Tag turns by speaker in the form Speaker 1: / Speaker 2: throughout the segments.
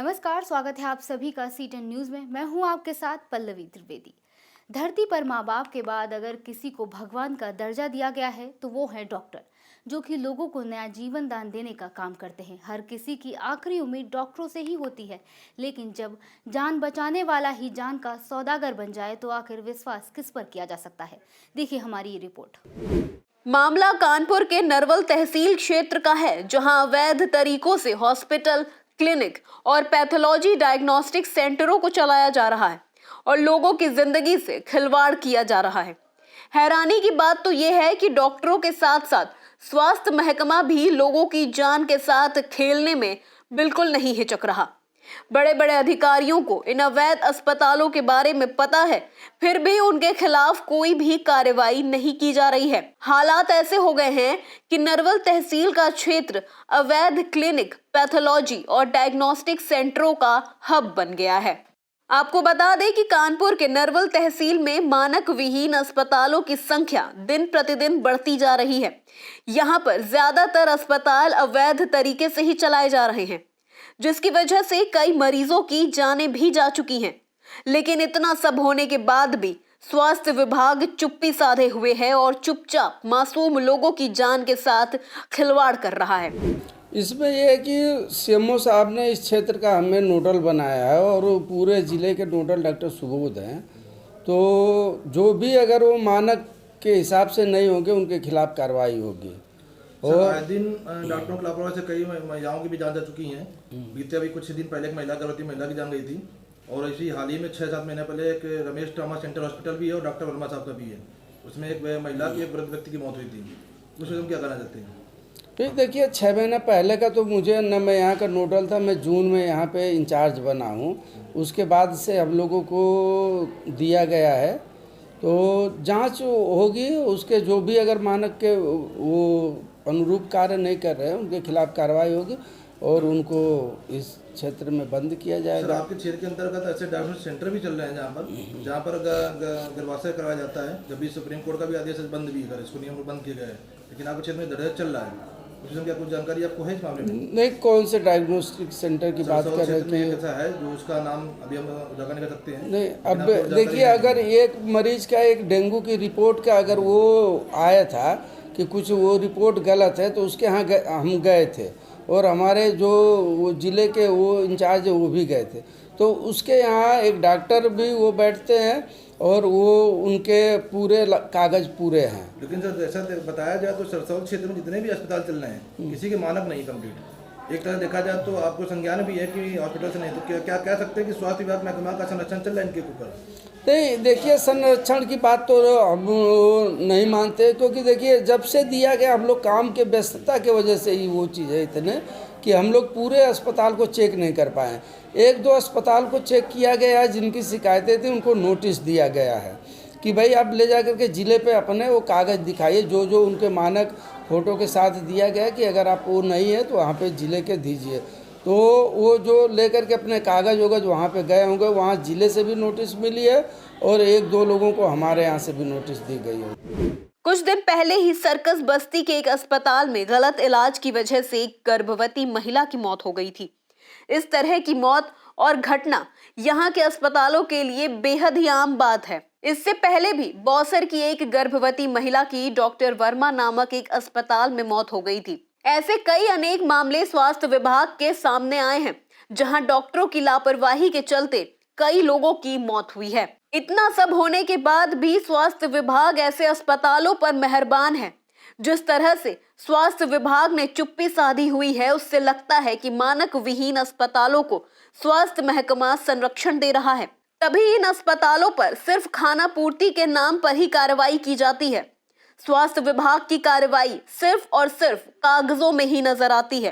Speaker 1: नमस्कार, स्वागत है आप सभी का सी10 न्यूज़ में। मैं हूं आपके साथ पल्लवी त्रिवेदी। धरती पर माँ बाप के बाद अगर किसी को भगवान का दर्जा दिया गया है तो वो है डॉक्टर, जो कि लोगों को नया जीवन दान देने का काम करते हैं। हर किसी की आखिरी उम्मीद डॉक्टरों से ही होती है, लेकिन जब जान बचाने वाला ही जान का सौदागर बन जाए तो आखिर विश्वास किस पर किया जा सकता है। देखिए हमारी ये रिपोर्ट।
Speaker 2: मामला कानपुर के नरवल तहसील क्षेत्र का है, जहां अवैध तरीकों से हॉस्पिटल, क्लिनिक और पैथोलॉजी डायग्नोस्टिक सेंटरों को चलाया जा रहा है और लोगों की जिंदगी से खिलवाड़ किया जा रहा है। हैरानी की बात तो यह है कि डॉक्टरों के साथ साथ स्वास्थ्य महकमा भी लोगों की जान के साथ खेलने में बिल्कुल नहीं हिचक रहा। बड़े बड़े अधिकारियों को इन अवैध अस्पतालों के बारे में पता है, फिर भी उनके खिलाफ कोई भी कार्रवाई नहीं की जा रही है। हालात ऐसे हो गए हैं कि नरवल तहसील का क्षेत्र अवैध क्लिनिक, पैथोलॉजी और डायग्नोस्टिक सेंटरों का हब बन गया है। आपको बता दें कि कानपुर के नरवल तहसील में मानक विहीन अस्पतालों की संख्या दिन प्रतिदिन बढ़ती जा रही है। यहाँ पर ज्यादातर अस्पताल अवैध तरीके से ही चलाए जा रहे हैं, जिसकी वजह से कई मरीजों की जानें भी जा चुकी हैं। लेकिन इतना सब होने के बाद भी स्वास्थ्य विभाग चुप्पी साधे हुए है और चुपचाप मासूम लोगों की जान के साथ खिलवाड़ कर रहा है।
Speaker 3: इसमें यह है कि सीएमओ साहब ने इस क्षेत्र का हमें नोडल बनाया है और पूरे ज़िले के नोडल डॉक्टर सुबोध हैं। तो जो भी अगर वो मानक के हिसाब से नहीं होंगे उनके खिलाफ कार्रवाई होगी।
Speaker 4: और दिन डॉक्टरों की लापरवाही से कई महिलाओं की भी जान जा चुकी हैं। बीते अभी कुछ दिन पहले एक गर्भवती महिला की जान गई थी, और इसी हाल ही में 6-7 महीने पहले एक रमेश ट्रामा सेंटर हॉस्पिटल भी है और डॉक्टर वर्मा साहब का भी है, उसमें एक महिला की, एक वृद्ध व्यक्ति की मौत हुई थी। उसमें हम क्या कहना चाहते हैं?
Speaker 3: फिर देखिए 6 महीने पहले का तो मुझे न, मैं यहाँ का नोडल था, मैं जून में यहाँ पे इंचार्ज बना हूँ। उसके बाद से हम लोगों को दिया गया है, तो जांच होगी, उसके जो भी अगर मानक के वो अनुरूप कार्य नहीं कर रहे हैं उनके खिलाफ कार्रवाई होगी और उनको इस क्षेत्र में बंद किया जाएगा।
Speaker 4: सर, आपके क्षेत्र के अंतर्गत ऐसे डायग्नोस्टिक सेंटर भी चल रहे हैं जहाँ पर गर्भाशय करवाया जाता है, जब भी सुप्रीम कोर्ट का भी आदेश बंद भी कर, इसको नियम बंद किए गए हैं, लेकिन आपके क्षेत्र में दर्ज चल रहा है। उसमें क्या कुछ जानकारी आपको है इस मामले में?
Speaker 3: नहीं, कौन से डायग्नोस्टिक सेंटर की बात कर रहे थे?
Speaker 4: ऐसा है जो उसका नाम अभी हम उजागर नहीं कर सकते हैं।
Speaker 3: नहीं, अब देखिए अगर एक मरीज का एक डेंगू की रिपोर्ट का अगर वो आया था कि कुछ वो रिपोर्ट गलत है, तो उसके यहाँ हम गए थे और हमारे जो वो ज़िले के वो इंचार्ज है वो भी गए थे। तो उसके यहाँ एक डॉक्टर भी वो बैठते हैं और वो उनके पूरे कागज़ पूरे हैं।
Speaker 4: लेकिन सर, जैसा बताया जाए तो सरसौल क्षेत्र में जितने भी अस्पताल चल रहे हैं किसी के मानक नहीं कंप्लीट। एक तरह देखा जाए तो आपको संज्ञान भी है कि हॉस्पिटल से नहीं, तो क्या कह सकते हैं कि स्वास्थ्य विभाग महकमा का संरक्षण चल रहा है इनके ऊपर?
Speaker 3: नहीं, देखिए संरक्षण की बात तो हम नहीं मानते, क्योंकि देखिए जब से दिया गया हम लोग काम के व्यस्तता की वजह से ही वो चीज़ है इतने कि हम लोग पूरे अस्पताल को चेक नहीं कर पाए। 1-2 अस्पताल को चेक किया गया है, जिनकी शिकायतें थी उनको नोटिस दिया गया है कि भाई आप ले जा करके ज़िले पे अपने वो कागज़ दिखाइए, जो जो उनके मानक फ़ोटो के साथ दिया गया कि अगर आप वो नहीं है तो वहाँ पे ज़िले के दीजिए। तो वो जो लेकर के अपने कागज़ वगज वहाँ पे गए होंगे, वहाँ ज़िले से भी नोटिस मिली है और 1-2 लोगों को हमारे यहाँ से भी नोटिस दी गई है।
Speaker 2: कुछ दिन पहले ही सर्कस बस्ती के एक अस्पताल में गलत इलाज की वजह से एक गर्भवती महिला की मौत हो गई थी। इस तरह की मौत और घटना यहाँ के अस्पतालों के लिए बेहद ही आम बात है। इससे पहले भी बौसर की एक गर्भवती महिला की डॉक्टर वर्मा नामक एक अस्पताल में मौत हो गई थी। ऐसे कई अनेक मामले स्वास्थ्य विभाग के सामने आए हैं, जहां डॉक्टरों की लापरवाही के चलते कई लोगों की मौत हुई है। इतना सब होने के बाद भी स्वास्थ्य विभाग ऐसे अस्पतालों पर मेहरबान है। जिस तरह से स्वास्थ्य विभाग ने चुप्पी साधी हुई है, उससे लगता है कि मानक विहीन अस्पतालों को स्वास्थ्य महकमा संरक्षण दे रहा है। तभी इन अस्पतालों पर सिर्फ खाना पूर्ति के नाम पर ही कार्रवाई की जाती है। स्वास्थ्य विभाग की कार्रवाई सिर्फ और सिर्फ कागजों में ही नजर आती है,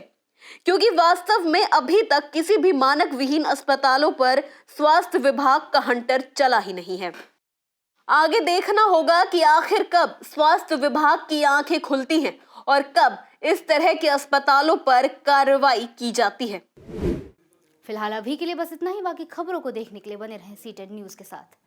Speaker 2: क्योंकि वास्तव में अभी तक किसी भी मानक विहीन अस्पतालों पर स्वास्थ्य विभाग का हंटर चला ही नहीं है। आगे देखना होगा कि आखिर कब स्वास्थ्य विभाग की आंखें खुलती हैं और कब इस तरह के अस्पतालों पर कार्रवाई की जाती है।
Speaker 1: फिलहाल अभी के लिए बस इतना ही। बाकी खबरों को देखने के लिए बने रहें सी10 न्यूज़ के साथ।